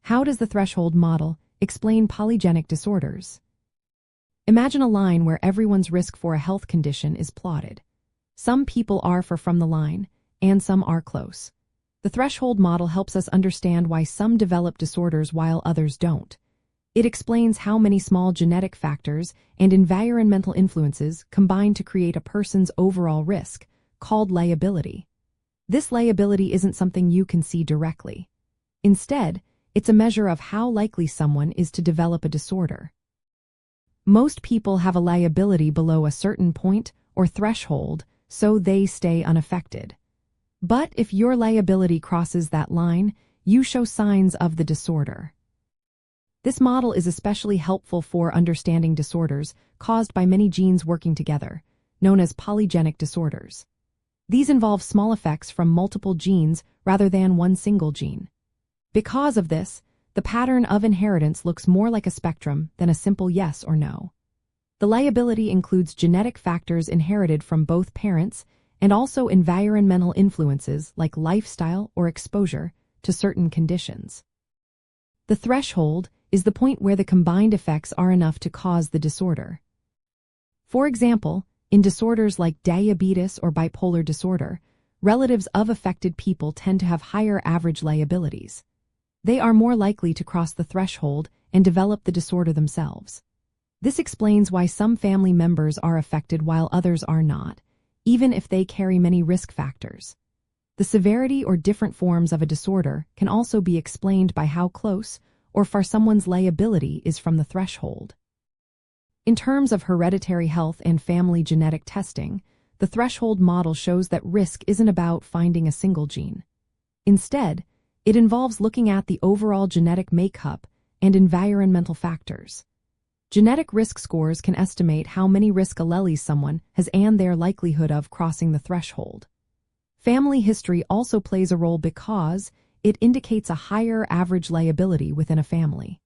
How does the threshold model explain polygenic disorders? Imagine a line where everyone's risk for a health condition is plotted. Some people are far from the line, and some are close. The threshold model helps us understand why some develop disorders while others don't. It explains how many small genetic factors and environmental influences combine to create a person's overall risk, called liability. This liability isn't something you can see directly. Instead, it's a measure of how likely someone is to develop a disorder. Most people have a liability below a certain point or threshold, so they stay unaffected. But if your liability crosses that line, you show signs of the disorder. This model is especially helpful for understanding disorders caused by many genes working together, known as polygenic disorders. These involve small effects from multiple genes rather than one single gene. Because of this, the pattern of inheritance looks more like a spectrum than a simple yes or no. The liability includes genetic factors inherited from both parents and also environmental influences like lifestyle or exposure to certain conditions. The threshold is the point where the combined effects are enough to cause the disorder. For example, in disorders like diabetes or bipolar disorder, relatives of affected people tend to have higher average liabilities. They are more likely to cross the threshold and develop the disorder themselves. This explains why some family members are affected while others are not, even if they carry many risk factors. The severity or different forms of a disorder can also be explained by how close or far someone's liability is from the threshold. In terms of hereditary health and family genetic testing, the threshold model shows that risk isn't about finding a single gene. Instead, it involves looking at the overall genetic makeup and environmental factors. Genetic risk scores can estimate how many risk alleles someone has and their likelihood of crossing the threshold. Family history also plays a role because it indicates a higher average liability within a family.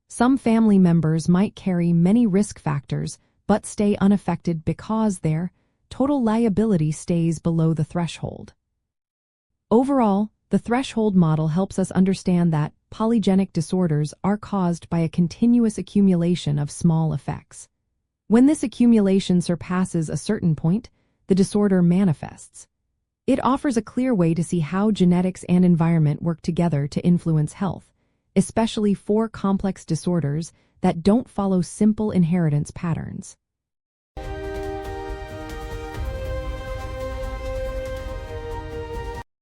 Some family members might carry many risk factors but stay unaffected because their total liability stays below the threshold. Overall, the threshold model helps us understand that polygenic disorders are caused by a continuous accumulation of small effects. When this accumulation surpasses a certain point, the disorder manifests. It offers a clear way to see how genetics and environment work together to influence health, especially for complex disorders that don't follow simple inheritance patterns.